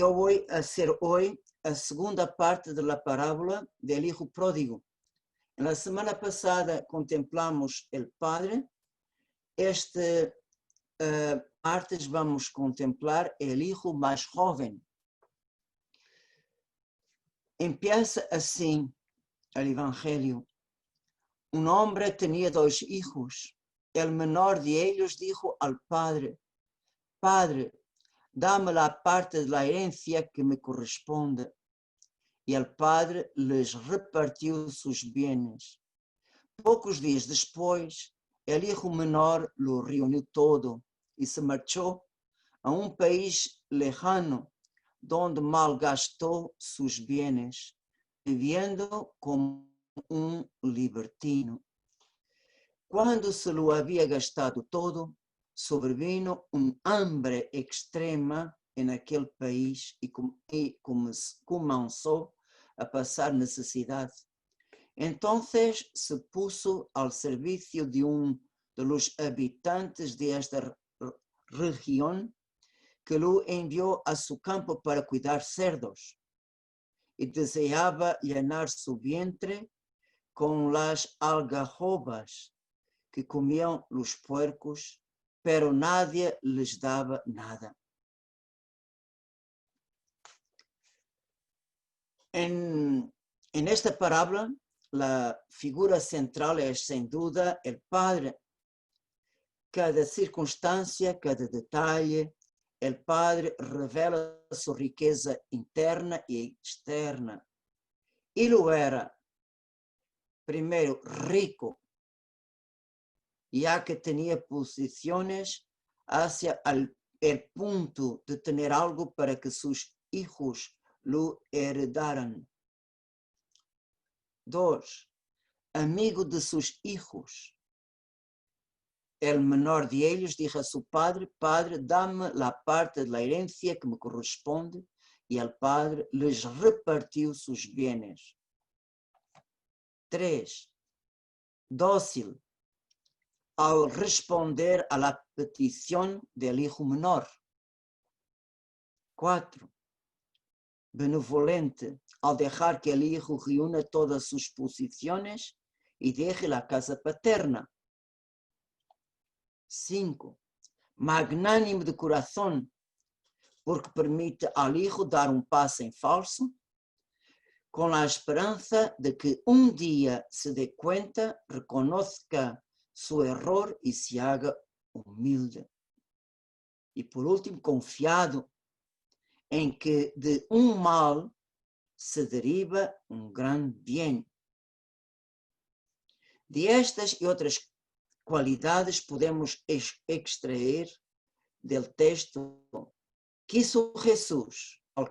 Yo voy a hacer hoy la segunda parte de la parábola del hijo pródigo. En la semana pasada contemplamos el padre. Este martes vamos contemplar el hijo más joven. Empieza así el Evangelio. Un hombre tenía 2 hijos. El menor de ellos dijo al padre: Padre, dame la parte de la herencia que me corresponde. Y el padre les repartió sus bienes. Pocos días después, el hijo menor lo reunió todo y se marchó a un país lejano, donde malgastó sus bienes, viviendo como un libertino. Cuando se lo había gastado todo, sobrevino un hambre extrema en aquel país y comenzó a pasar necesidad. Entonces se puso al servicio de los habitantes de esta región, que lo envió a su campo para cuidar cerdos, y deseaba llenar su vientre con las algarrobas que comían los puercos, pero nadie les daba nada. En esta parábola, la figura central es sin duda el padre. Cada circunstancia, cada detalle, el padre revela su riqueza interna y externa. Y lo era, primero, rico, ya que tenía posiciones hacia el punto de tener algo para que sus hijos lo heredaran. 2. Amigo de sus hijos. El menor de ellos dijo a su padre: Padre, dame la parte de la herencia que me corresponde. Y el padre les repartió sus bienes. 3. Dócil al responder a la petición del hijo menor. 4. Benevolente al dejar que el hijo reúna todas sus posiciones y deje la casa paterna. 5. Magnánimo de corazón, porque permite al hijo dar un paso en falso, con la esperanza de que un día se dé cuenta, reconozca su error y se haga humilde. Y por último, confiado en que de un mal se deriva un gran bien. De estas y otras cualidades podemos extraer del texto que hizo Jesús al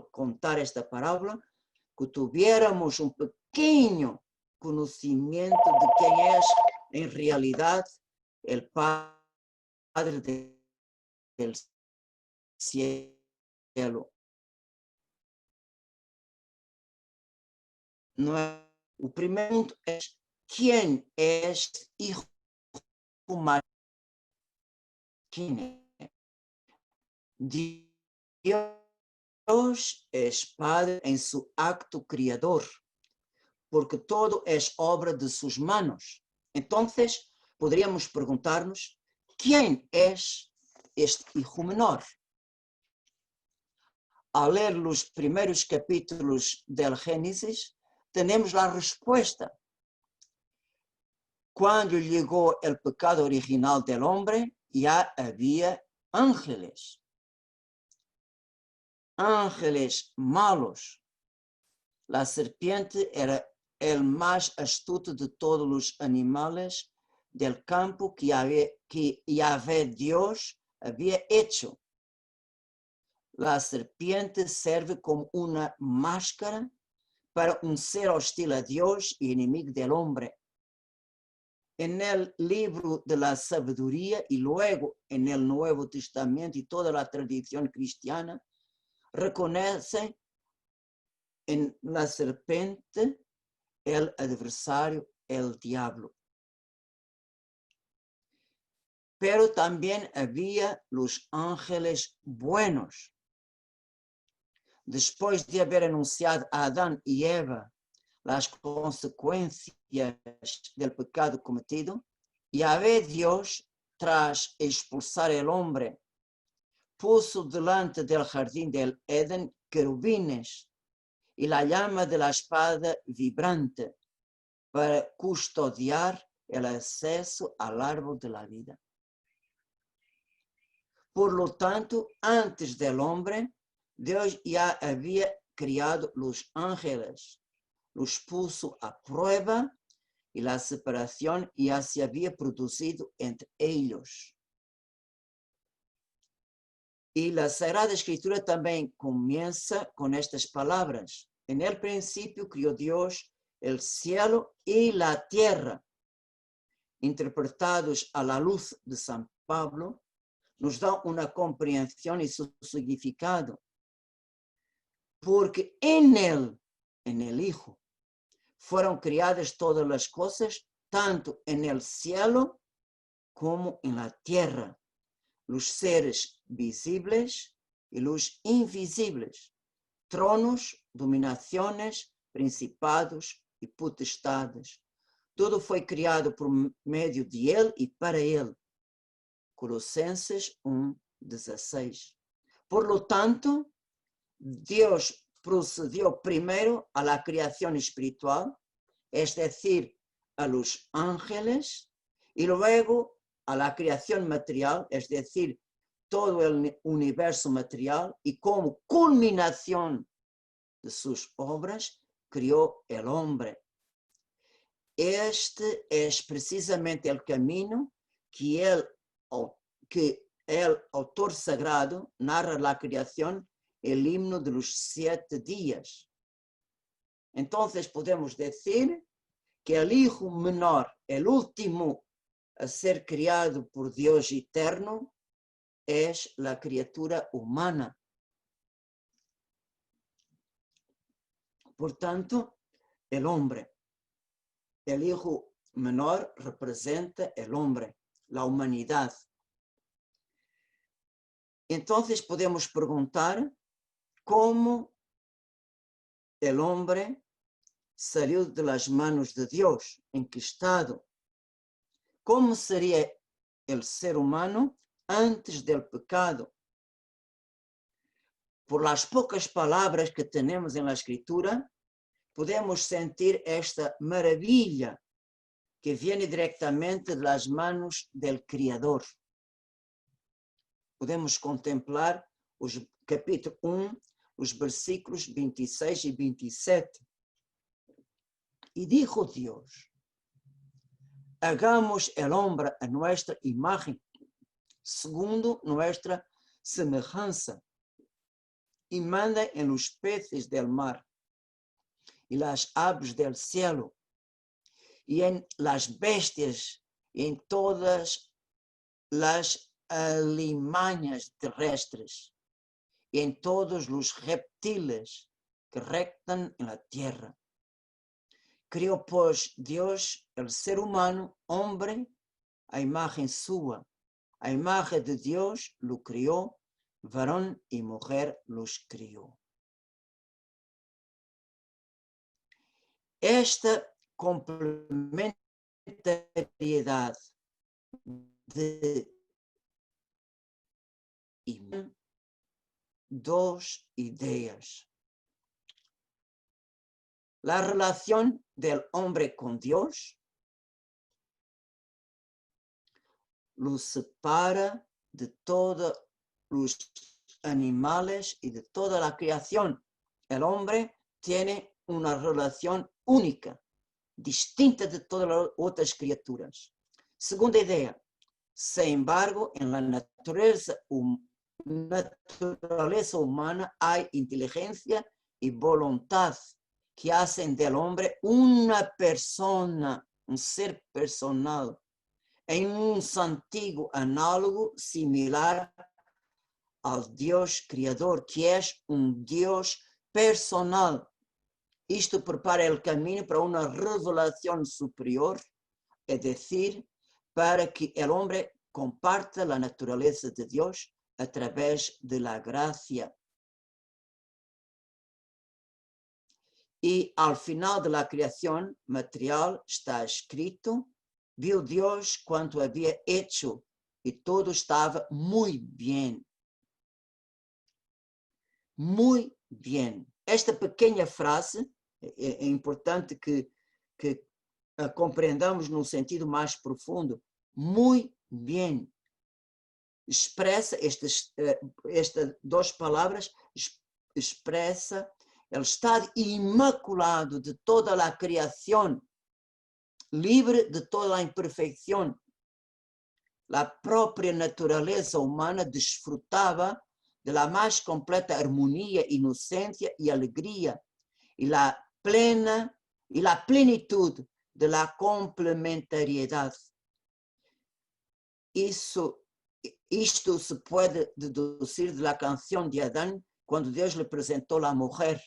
contar esta parábola, que tuviéramos un pequeño conocimiento de quién es en realidad el Padre del cielo. O primeiro ponto é: quem é este hijo humano? ¿Quién es? Dios es Padre en su acto creador, porque todo es obra de sus manos. Entonces, podríamos preguntarnos: ¿quién es este hijo menor? Al leer los primeros capítulos del Génesis, tenemos la respuesta. Cuando llegó el pecado original del hombre, ya había ángeles. Ángeles malos. La serpiente era el más astuto de todos los animales del campo que Yahvé Dios había hecho. La serpiente sirve como una máscara para un ser hostil a Dios y enemigo del hombre. En el libro de la sabiduría y luego en el Nuevo Testamento y toda la tradición cristiana, reconoce en la serpiente el adversario, el diablo. Pero también había los ángeles buenos. después de haber anunciado a Adán y Eva las consecuencias del pecado cometido, Yahvé Dios, tras expulsar el hombre, puso delante del jardín del Edén querubines y la llama de la espada vibrante para custodiar el acceso al árbol de la vida. Por lo tanto, antes del hombre, Dios ya había creado los ángeles, los puso a prueba y la separación ya se había producido entre ellos. Y la Sagrada Escritura también comienza con estas palabras. En el principio creó Dios el cielo y la tierra. Interpretados a la luz de San Pablo, nos da una comprensión y su significado. Porque en el Hijo, fueron creadas todas las cosas, tanto en el cielo como en la tierra, los seres visibles y los invisibles, tronos, dominaciones, principados y potestades. Todo foi criado por meio de Ele e para Ele. Colossenses 1:16. Por lo tanto, Dios procedió primero a la creación espiritual, es decir, a los ángeles, y luego a la creación material, es decir, todo el universo material, y como culminación de sus obras, crió el hombre. Este es precisamente el camino que el autor sagrado narra la creación, el himno de los 7 días. Entonces podemos decir que el hijo menor, el último a ser criado por Dios eterno, es la criatura humana. Por tanto, el hombre. El hijo menor representa el hombre, la humanidad. Entonces podemos preguntar cómo el hombre salió de las manos de Dios, en qué estado. ¿Cómo sería el ser humano antes del pecado? Por las pocas palabras que tenemos en la Escritura, podemos sentir esta maravilla que viene directamente de las manos del Criador. Podemos contemplar os capítulo 1, os versículos 26 y 27. Y dijo Dios: hagamos el hombre a nuestra imagen, segundo nuestra semejanza, y manda en los peces del mar, y las aves del cielo, y en las bestias, y en todas las alimañas terrestres, y en todos los reptiles que rectan en la tierra. Crió pues Dios el ser humano, hombre, a imagen suya. A imagen de Dios lo crió, varón y mujer los crió. Esta complementariedad de dos ideas. La relación del hombre con Dios lo separa de todos los animales y de toda la creación. El hombre tiene una relación única, distinta de todas las otras criaturas. Segunda idea, sin embargo, en la naturaleza humana hay inteligencia y voluntad que hacen del hombre una persona, un ser personal, en un sentido análogo similar al Dios Criador, que es un Dios personal. Isto prepara el camino para una revelación superior, es decir, para que el hombre comparta la naturaleza de Dios a través de la gracia. Y al final de la creación material está escrito, viu Dios cuanto había hecho y todo estaba muy bien. Muy bien. Esta pequena frase é importante que a compreendamos no sentido mais profundo. Muito bem. Expressa estas duas palavras, expressa o estado imaculado de toda a criação, livre de toda a imperfeição. A própria natureza humana desfrutava de la más completa armonía, inocencia y alegría, y la plenitud de la complementariedad. Isto se puede deducir de la canción de Adán cuando Dios le presentó la mujer.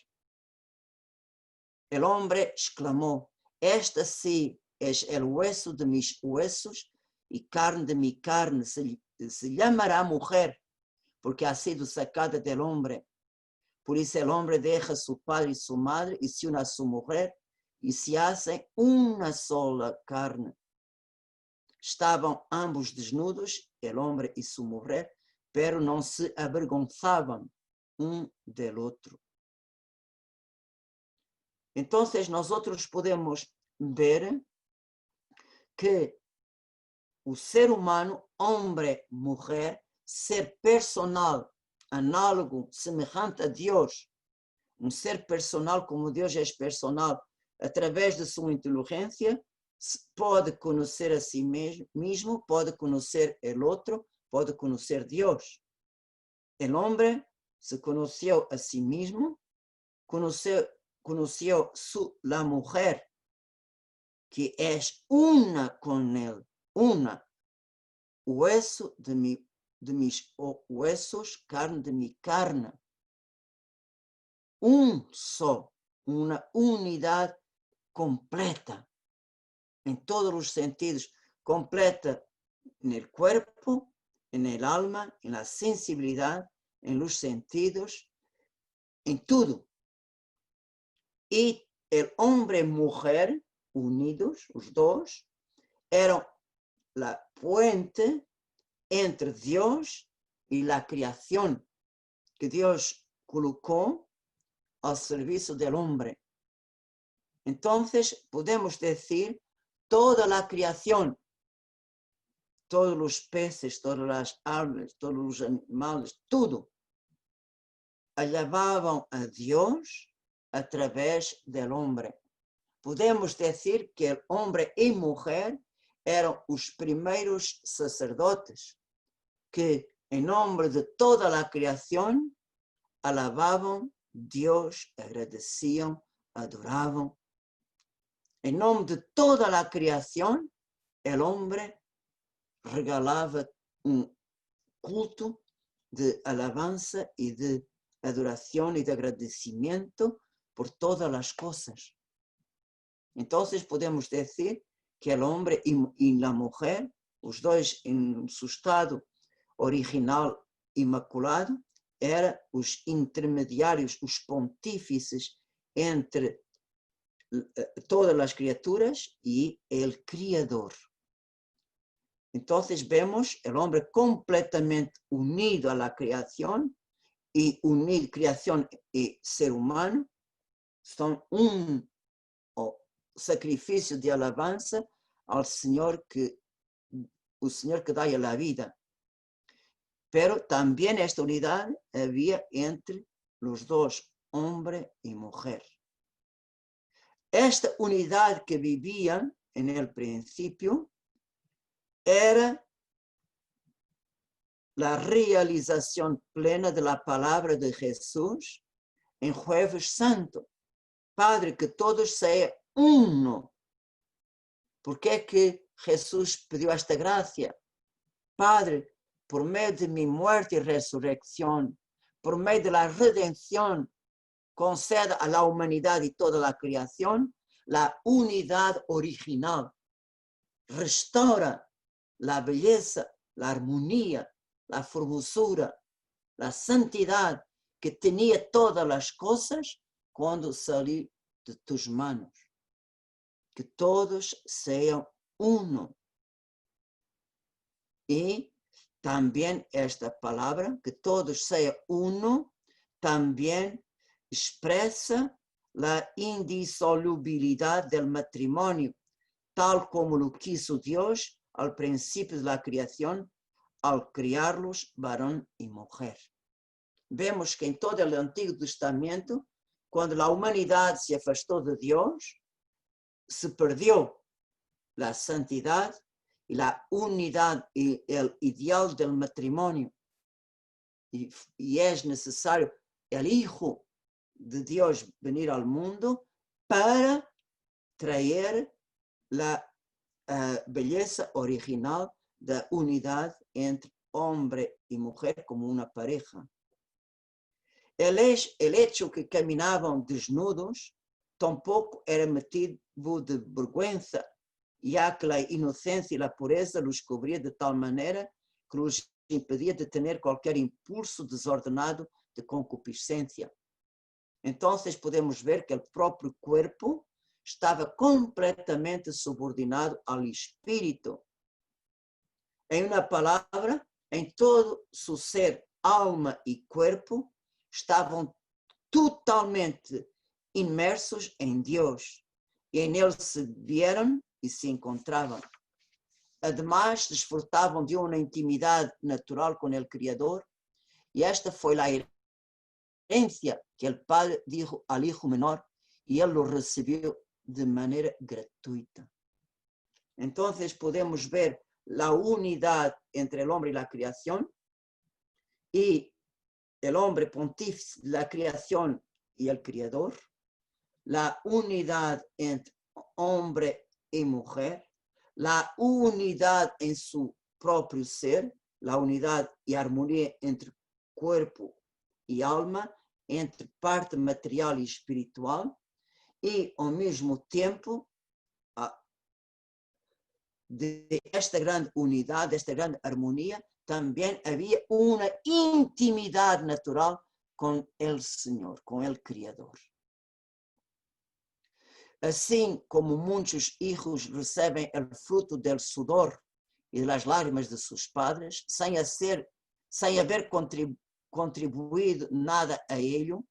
El hombre exclamó, esta sí es el hueso de mis huesos y carne de mi carne, se llamará mujer, porque ha sido sacada del hombre. Por eso el hombre deja a su padre y su madre y se une a su mujer y se hacen una sola carne. Estaban ambos desnudos, el hombre y su mujer, pero no se avergonzaban un del otro. Entonces nosotros podemos ver que o ser humano, hombre, mujer, ser personal, análogo, semejante a Deus, ser personal como Deus é personal, através de sua inteligência, pode conhecer a si mesmo, pode conhecer o outro, pode conhecer Deus. O homem se conheceu a si mesmo, conheceu a mulher, que é una com ele, una, hueso de mis huesos, carne de mi carne. Só, uma unidade completa, em todos os sentidos, completa no corpo, no alma, na sensibilidade, nos sentidos, em tudo. E o homem e mulher, unidos, os dois, eram a puente entre Deus e a criação que Deus colocou ao serviço do homem. Então, podemos dizer toda a criação, todos os peces, todas as árvores, todos os animais, tudo, alabavam a Deus através do homem. Podemos dizer que o homem e mulher eram os primeiros sacerdotes que, em nome de toda a criação, alabavam Deus, agradeciam, adoravam. Em nome de toda a criação, o homem regalava culto de alabança e de adoração e de agradecimento por todas as coisas. Então, podemos dizer que o homem e a mulher, os dois em seu estado original imaculado, eram os intermediários, os pontífices entre todas as criaturas e o Criador. Então, vemos o homem completamente unido à criação, e unido criação e ser humano, são sacrifício de alabança ao Senhor o Senhor que dá a vida. Pero também esta unidade havia entre os dois, homem e mulher. Esta unidade que viviam no princípio era a realização plena da palavra de Jesus em Jueves Santo. Padre, que todos sejam uno. Por que é que Jesus pediu esta graça? Padre, por meio de minha morte e ressurreição, por meio da redenção, conceda à humanidade e toda a criação a unidade original. Restaura a beleza, a harmonia, a formosura, a santidade que tinha todas as coisas quando saiu de tus manos. Que todos sean uno. Y también esta palabra, que todos sean uno, también expresa la indisolubilidad del matrimonio, tal como lo quiso Dios al principio de la creación, al criarlos varón y mujer. Vemos que en todo el Antiguo Testamento, cuando la humanidad se afastó de Dios, se perdió la santidad y la unidad y el ideal del matrimonio. Y es necesario el Hijo de Dios venir al mundo para traer la belleza original de unidad entre hombre y mujer como una pareja. El hecho que caminaban desnudos tampoco era motivo de vergüenza, ya que la inocencia y la pureza los cubría de tal manera que los impedía de tener cualquier impulso desordenado de concupiscencia. Entonces podemos ver que el propio cuerpo estaba completamente subordinado al espíritu. En una palabra, en todo su ser, alma y cuerpo estaban totalmente inmersos en Dios y en Él se vieron y se encontraban. Además, desfrutaban de una intimidad natural con el Criador y esta fue la herencia que el Padre dijo al Hijo menor y Él lo recibió de manera gratuita. Entonces podemos ver la unidad entre el hombre y la creación y el hombre pontífice, la creación y el Creador, la unidad entre hombre y mujer, la unidad en su propio ser, la unidad y armonía entre cuerpo y alma, entre parte material y espiritual, y al mismo tiempo de esta gran unidad, de esta gran armonía, también había una intimidad natural con el Señor, con el Creador. Así como muchos hijos reciben el fruto del sudor y de las lágrimas de sus padres, sin haber contribuído nada a ello,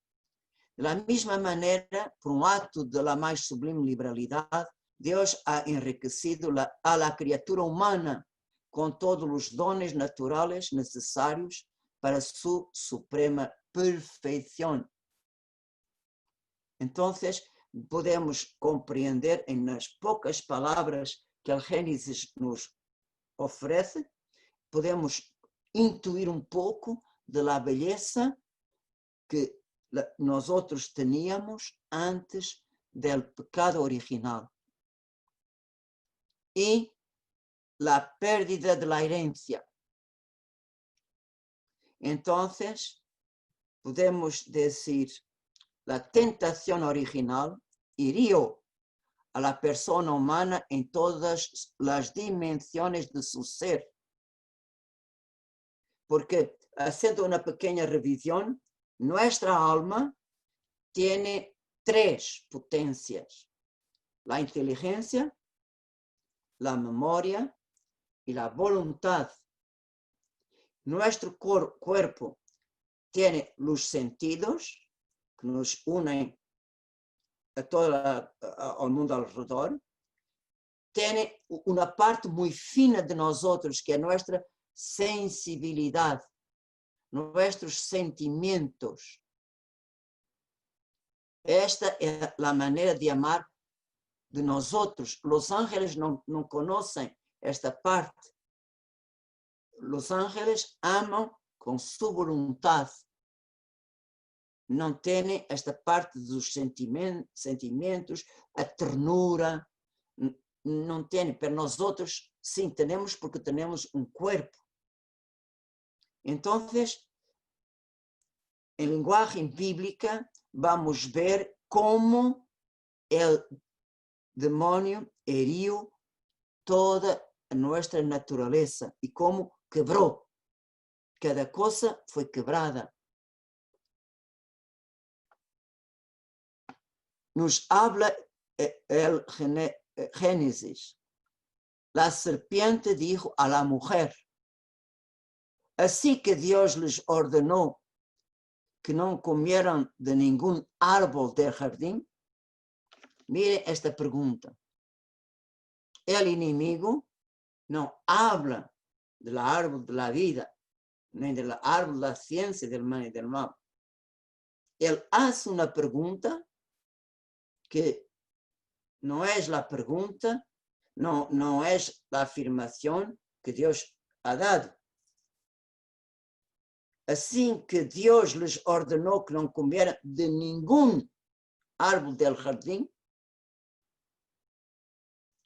de la misma manera, por un acto de la más sublime liberalidad, Dios ha enriquecido a la criatura humana con todos los dones naturales necesarios para su suprema perfección. Entonces, podemos comprender en las pocas palabras que el Génesis nos ofrece, podemos intuir un poco de la belleza que nosotros teníamos antes del pecado original y la pérdida de la herencia. Entonces, podemos decir, la tentación original hirió a la persona humana en todas las dimensiones de su ser. Porque, haciendo una pequeña revisión, nuestra alma tiene 3 potencias: la inteligencia, la memoria y la voluntad. Nuestro cuerpo tiene los sentidos que nos unen a todo el mundo alrededor. Tiene una parte muy fina de nosotros que es nuestra sensibilidad, nuestros sentimientos. Esta es la manera de amar de nosotros. Los ángeles no conocen esta parte. Los ángeles aman con su voluntad. No tienen esta parte de los sentimientos, a ternura. No tienen, pero nosotros sí tenemos porque tenemos un cuerpo. Entonces, en lenguaje bíblica, vamos a ver cómo el demonio hirió toda nuestra naturaleza y cómo quebró. Cada cosa fue quebrada. nos habla el Génesis. La serpiente dijo a la mujer, así que Dios les ordenó que no comieran de ningún árbol del jardín. Mire esta pregunta. El enemigo no habla del árbol de la vida, ni del árbol de la ciencia del bien y del mal. Él hace una pregunta que no es la pregunta, no es la afirmación que Dios ha dado. Así que Dios les ordenó que no comieran de ningún árbol del jardín.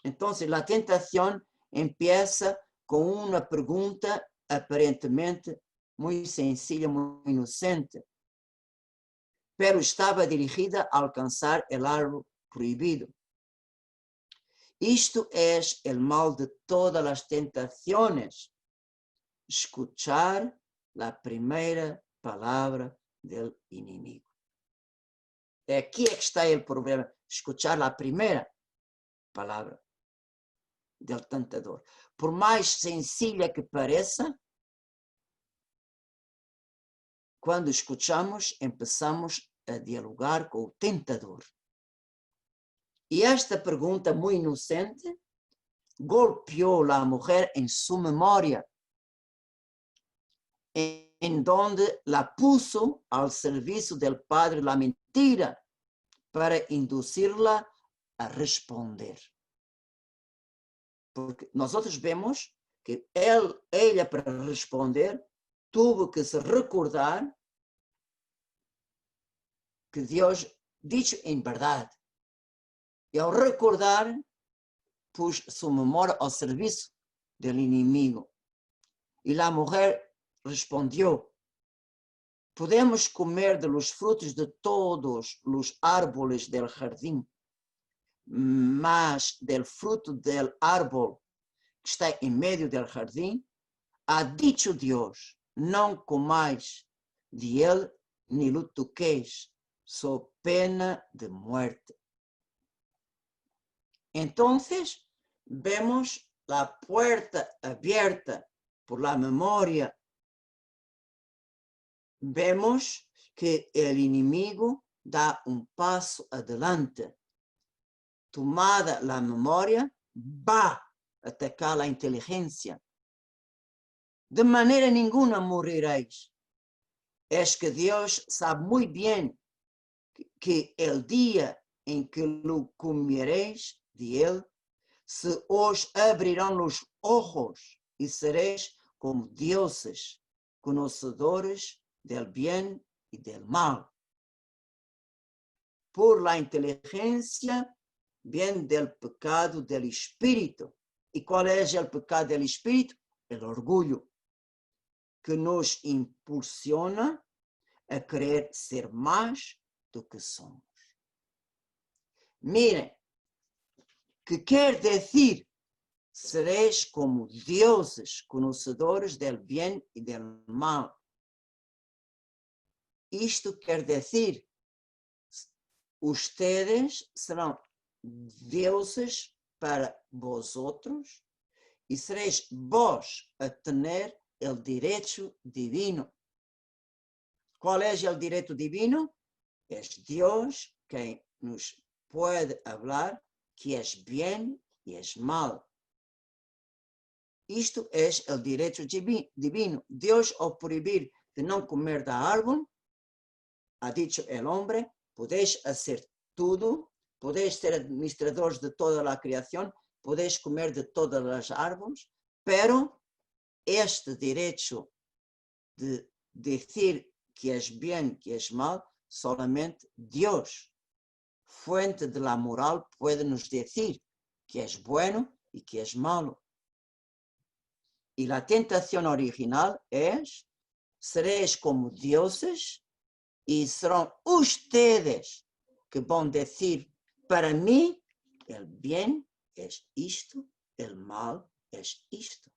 Entonces la tentación empieza con una pregunta aparentemente muy sencilla, muy inocente, pero estaba dirigida a alcanzar el árbol prohibido. Isto es el mal de todas las tentaciones. Escuchar la primera palabra del inimigo. Aquí é que está el problema. Escuchar la primera palabra del tentador. Por mais sencilla que pareça, quando escuchamos, empezamos a dialogar com o tentador. E esta pergunta muy inocente golpeó a mujer en su memoria, en donde la puso al servicio del padre la mentira para inducirla a responder. Porque nosotros vemos que ella para responder tuvo que se recordar que Dios dicho en verdad. Y al recordar, puso su memoria al servicio del enemigo. Y la mujer respondió, podemos comer de los frutos de todos los árboles del jardín, mas del fruto del árbol que está en medio del jardín, ha dicho Dios, no comáis de él ni lo toquéis, so pena de muerte. Entonces vemos la puerta abierta por la memoria. Vemos que el enemigo da un paso adelante. Tomada la memoria, va a atacar la inteligencia. De manera ninguna moriréis. Es que Dios sabe muy bien que el día en que lo comiereis de él, se os abrirán los ojos y seréis como dioses, conocedores del bien y del mal. Por la inteligencia viene del pecado del espíritu. ¿Y cuál es el pecado del espíritu? El orgullo, que nos impulsiona a querer ser más do que somos. Miren, ¿qué quiere decir? Seréis como dioses, conocedores del bien y del mal. Isto quer decir, ustedes serão deuses para vosotros y seréis vos a tener el derecho divino. ¿Cuál es el derecho divino? Es Dios quien nos puede hablar que es bien y es mal. Isto es el derecho divino. Dios, al prohibir de no comer de árbol, ha dicho el hombre, podéis hacer todo, podéis ser administradores de toda la creación, podéis comer de todos los árboles, pero este derecho de decir que es bien, que es mal, solamente Dios, fuente de la moral, puede nos decir que es bueno y que es malo. Y la tentación original es, seréis como dioses y serán ustedes que van a decir, para mí el bien es esto, el mal es esto.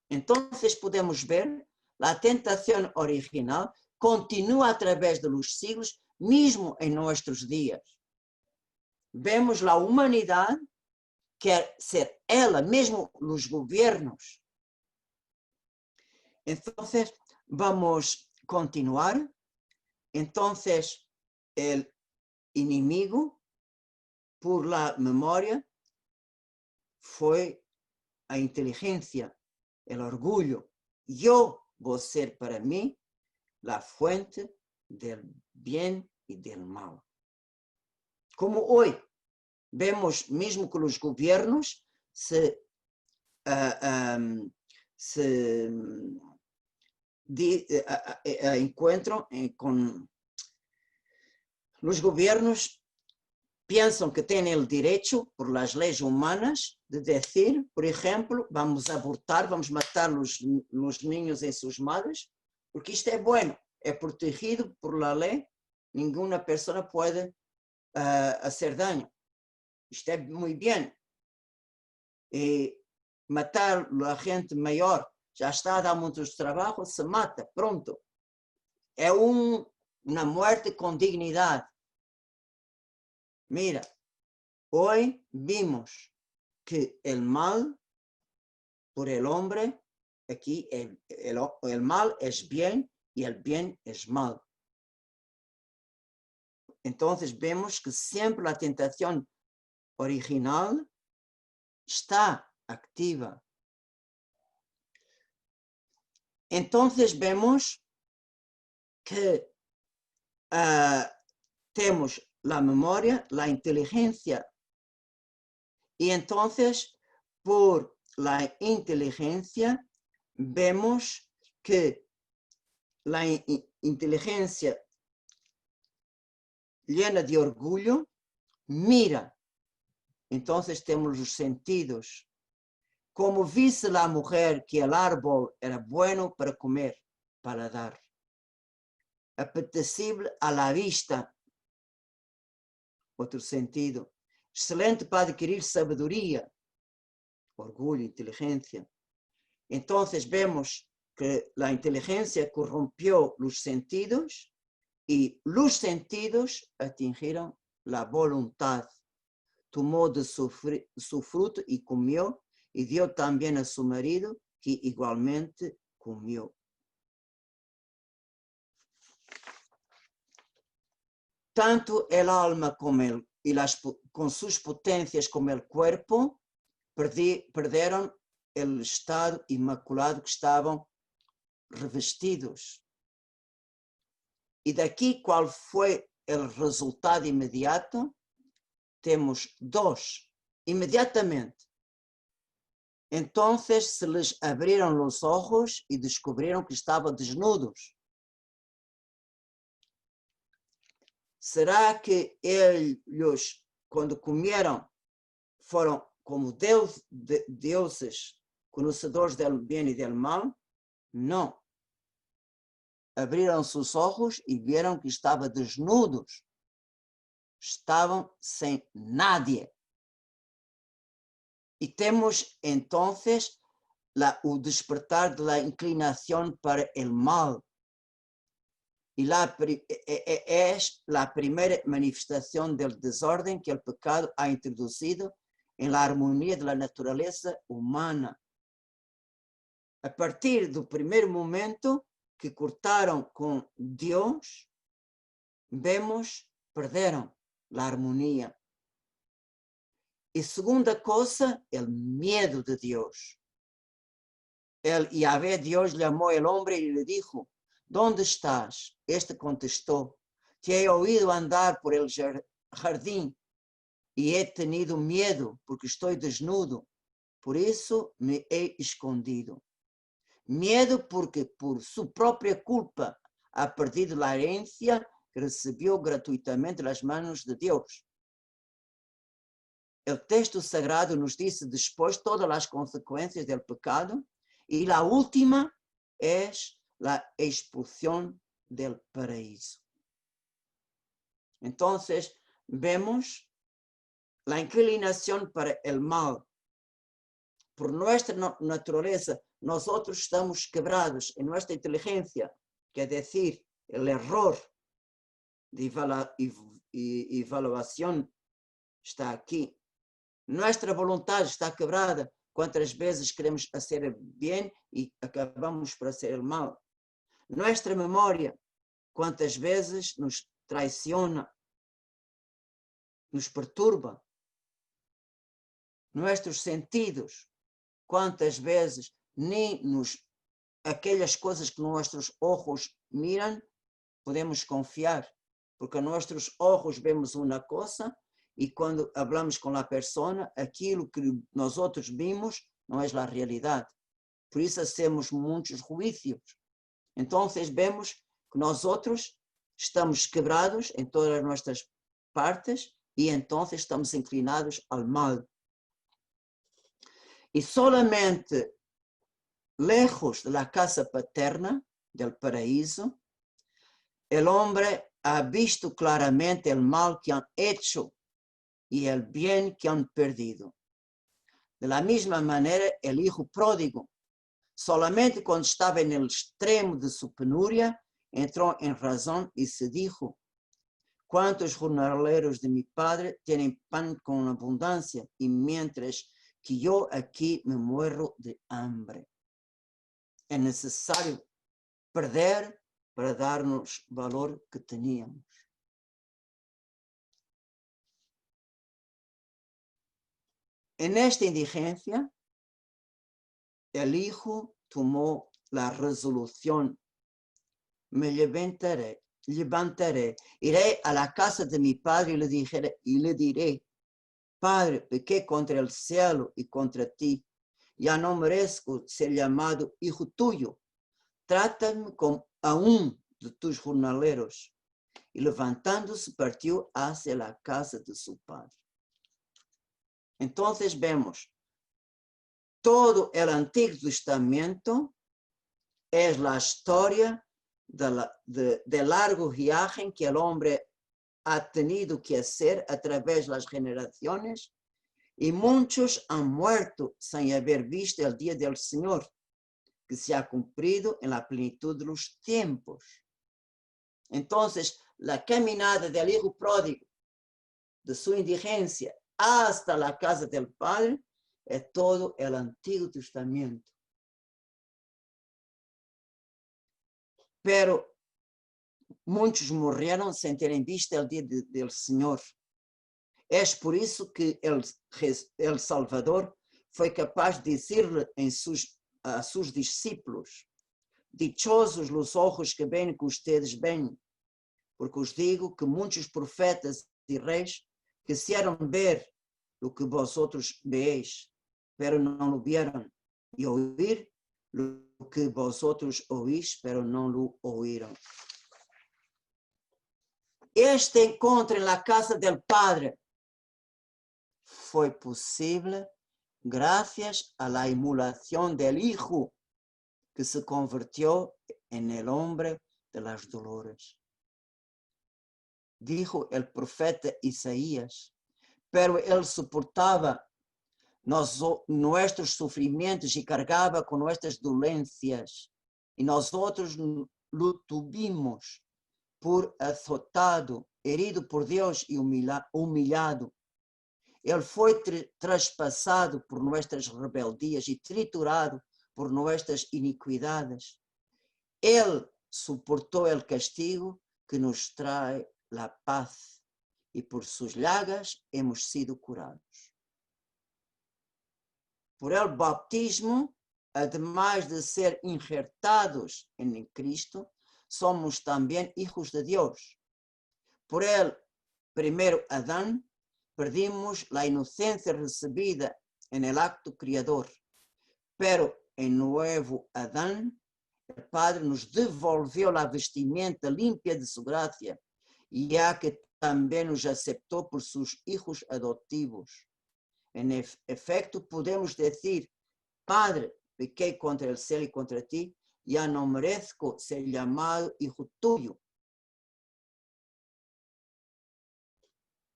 Entonces podemos ver la tentación original continúa a través de los siglos, mismo en nuestros días. Vemos la humanidad quer ser ela, mesmo los gobiernos. Entonces, vamos a continuar. Entonces, el inimigo, por la memoria, fue a inteligencia, el orgullo. Yo voy a ser para mí la fuente del bien y del mal. Como hoy vemos mismo que los gobiernos se encuentran con los gobiernos. Piensan que tienen el derecho, por las leyes humanas, de decir, por ejemplo, vamos a abortar, vamos a matar los niños en sus madres, porque esto es bueno, es protegido por la ley, ninguna persona puede hacer daño. Esto es muy bien. Y matar a la gente mayor, ya está, da muchos trabajos, se mata, pronto. Es una muerte con dignidad. Mira, hoy vimos que el mal por el hombre, aquí el mal es bien y el bien es mal. Entonces vemos que siempre la tentación original está activa. Entonces vemos que tenemos la memoria, la inteligencia. Y entonces, por la inteligencia, vemos que la inteligencia llena de orgullo mira. Entonces tenemos los sentidos. Como viste la mujer que el árbol era bueno para comer, para dar, apetecible a la vista, otro sentido, excelente para adquirir sabiduría, orgullo, inteligencia. Entonces vemos que la inteligencia corrompió los sentidos y los sentidos atingieron la voluntad. Tomó de su fruto y comió, y dio también a su marido, que igualmente comió. Tanto el alma como con sus potencias como el cuerpo perdieron el estado inmaculado que estaban revestidos. Y de aquí, ¿cuál fue el resultado inmediato? Temos dos, inmediatamente. Entonces se les abrieron los ojos y descubrieron que estaban desnudos. ¿Será que ellos, cuando comieron, fueron como dioses, conhecedores del bien y del mal? No. Abriram sus ojos y vieron que estaban desnudos. Estaban sem nadie. Y tenemos entonces o despertar de la inclinación para el mal. Y es la primera manifestación del desorden que el pecado ha introducido en la armonía de la naturaleza humana. A partir del primer momento que cortaron con Dios, vemos, perderon la armonía. Y segunda cosa, el miedo de Dios. El Yahvé, Dios, llamó al hombre y le dijo, ¿dónde estás? Este contestó, te he oído andar por el jardín y he tenido miedo porque estoy desnudo. Por eso me he escondido. Miedo porque por su propia culpa ha perdido la herencia que recibió gratuitamente de las manos de Dios. El texto sagrado nos dice después todas las consecuencias del pecado y la última es la expulsión del paraíso. Entonces vemos la inclinación para el mal. Por nuestra naturaleza, nosotros estamos quebrados en nuestra inteligencia, que es decir, El error de evaluación está aquí. Nuestra voluntad está quebrada. Quantas vezes queremos hacer bien e acabamos por hacer mal. Nuestra memória, quantas vezes nos traiciona, nos perturba. Nuestros sentidos, quantas vezes nem aquelas coisas que nossos olhos miram, podemos confiar, porque nossos olhos vemos uma coisa e quando falamos com a pessoa, aquilo que nós outros vimos não é a realidade. Por isso hacemos muitos juízos. Então vemos que nós outros estamos quebrados em todas as nossas partes e então estamos inclinados ao mal. E solamente lejos da casa paterna, del paraíso, el hombre ha visto claramente el mal que han hecho y el bien que han perdido. De la misma manera, el hijo pródigo, solamente cuando estaba en el extremo de su penuria, entró en razón y se dijo: ¿cuántos jornaleros de mi padre tienen pan con abundancia y mientras que yo aquí me muero de hambre? Es necesario perder para darnos valor que teníamos. En esta indigencia, el hijo tomó la resolución: me levantaré, iré a la casa de mi padre y le diré: Padre, pequé contra el cielo y contra ti, ya no merezco ser llamado hijo tuyo, trátame como a un de tus jornaleros. Y levantándose partió hacia la casa de su padre. Entonces vemos, todo el Antiguo Testamento es la historia de largo viaje que el hombre ha tenido que hacer a través de las generaciones y muchos han muerto sin haber visto el día del Señor, que se ha cumplido en la plenitud de los tiempos. Entonces, la caminada del hijo pródigo, de su indigencia hasta la casa del Padre, es todo el Antiguo Testamento. Pero muitos morreram sem terem visto o dia do Senhor. É por isso que el Salvador foi capaz de dizer-lhe a seus discípulos: dichosos os ojos que veem que ustedes veem, porque os digo que muitos profetas e reis quisieron ver o que vosotros veis, pero não lo vieron, e oír lo que vosotros oís, pero não lo oíram. Este encontro en la casa del Padre fue posible gracias a la emulación del Hijo que se convirtió en el hombre de las dolores. Dijo el profeta Isaías, pero él soportaba nuestros sufrimientos y cargaba con nuestras dolencias, y nosotros lo tuvimos por azotado, herido por Dios y humillado. Él fue traspasado por nuestras rebeldías y triturado por nuestras iniquidades. Él soportó el castigo que nos trae la paz y por sus llagas hemos sido curados. Por el bautismo, además de ser injertados en Cristo, somos también hijos de Dios. Por el primero Adán, perdimos la inocencia recibida en el acto creador, pero en nuevo Adán, el Padre nos devolvió la vestimenta limpia de su gracia, ya que también nos aceptó por sus hijos adoptivos. En efecto, podemos decir: Padre, pequé contra el cielo y contra ti, ya no merezco ser llamado hijo tuyo.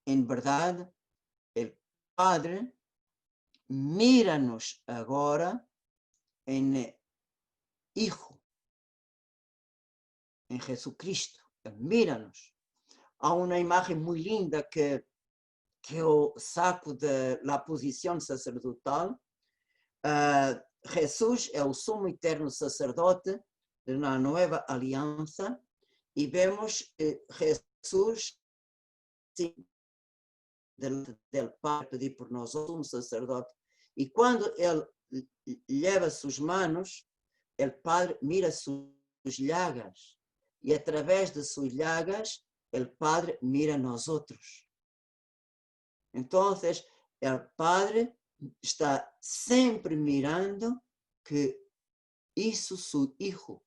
En verdad, el Padre míranos agora en Hijo. en Jesucristo. Él mira-nos. Há uma imagem muito linda que eu saco da posição sacerdotal. Jesus é o sumo eterno sacerdote na nova aliança e vemos Jesus del Padre pedir por nós, o sumo sacerdote. E quando ele leva suas manos, o Padre mira suas llagas e através de suas llagas, o Padre mira nós outros. Então, o Padre está sempre mirando que isso su Hijo,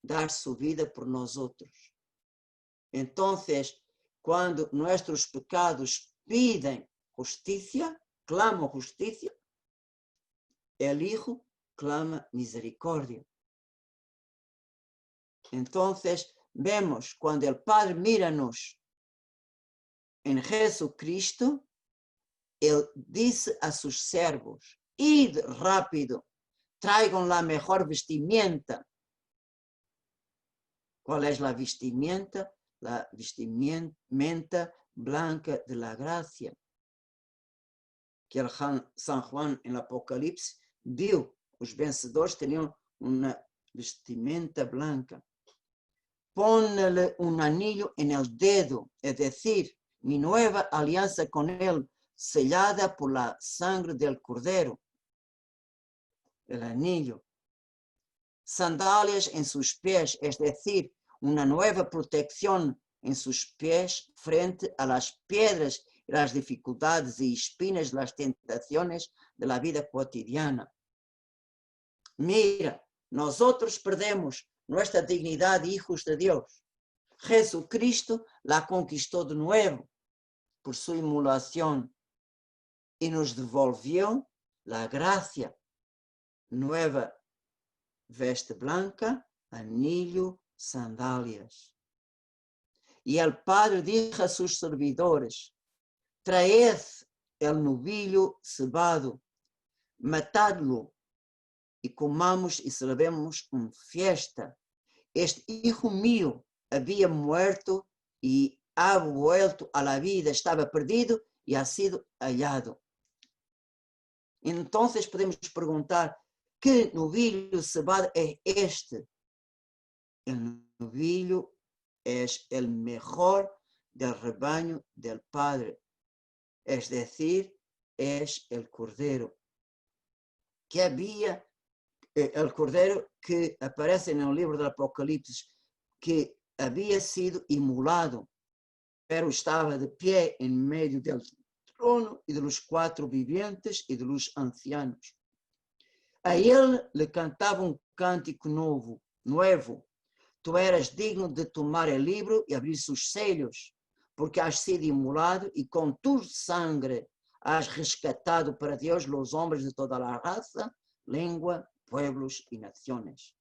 dar sua vida por nós outros. Então, quando nossos pecados pedem justiça, clamam justiça, o Hijo clama misericórdia. Então, vemos quando o Padre mira-nos em Jesucristo, Ele disse a seus servos: id rápido, traigan a melhor vestimenta. Qual é a vestimenta? A vestimenta blanca de la gracia. Que San Juan, em Apocalipse, viu. Os vencedores teriam uma vestimenta blanca. Ponle um anillo en el dedo, es decir, mi nueva alianza con él, sellada por la sangre del Cordero. El anillo. Sandalias en sus pies, es decir, una nueva protección en sus pies frente a las piedras y las dificultades y espinas de las tentaciones de la vida cotidiana. Mira, nosotros perdemos nuestra dignidad de hijos de Dios. Jesucristo la conquistó de nuevo por su inmolación y nos devolvió la gracia, nueva veste blanca, anillo, sandalias. Y el Padre dijo a sus servidores: traed el novillo cebado, matadlo y comamos y celebremos una fiesta. Este hijo mío había muerto y ha vuelto a la vida, estaba perdido y ha sido hallado. Entonces podemos preguntar: ¿qué novillo cebado es este? El novillo es el mejor del rebaño del Padre, es decir, es el Cordero. Que había el Cordero que aparece en el libro del Apocalipsis, que había sido inmolado, pero estaba de pie en medio del trono y de los cuatro vivientes y de los ancianos. A él le cantaba un cántico nuevo. Tú eras digno de tomar el libro y abrir sus sellos, porque has sido inmolado y con tu sangre has rescatado para Dios los hombres de toda la raza, lengua, pueblos y naciones.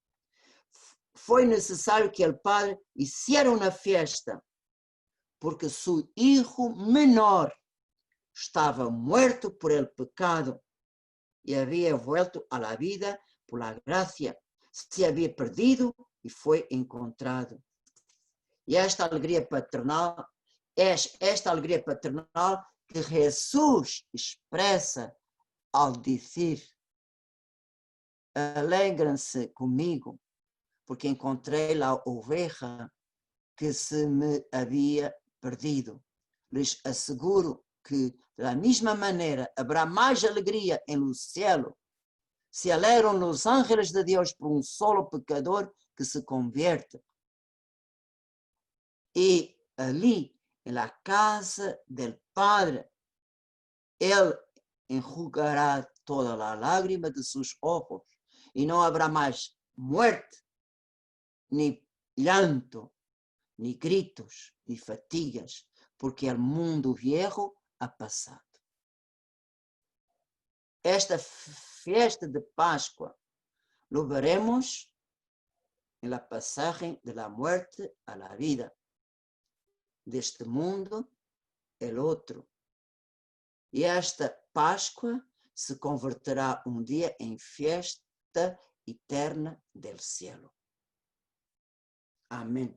Fue necesario que el Padre hiciera una fiesta, porque su hijo menor estaba muerto por el pecado y había vuelto a la vida por la gracia. Se había perdido y fue encontrado. Y esta alegría paternal es esta alegría paternal que Jesús expresa al decir: alegren-se comigo, porque encontrei la oveja que se me había perdido. Les aseguro que de la misma manera habrá más alegría en el cielo. Se alegran los ángeles de Dios por un solo pecador que se convierte. Y allí, en la casa del Padre, Él enjugará toda la lágrima de sus ojos y no habrá más muerte, ni llanto, ni gritos, ni fatigas, porque el mundo viejo ha pasado. Esta fiesta de Pascua lo veremos en la pasaje de la muerte a la vida, de este mundo el otro. Y esta Pascua se convertirá un día en fiesta eterna del cielo. Amén.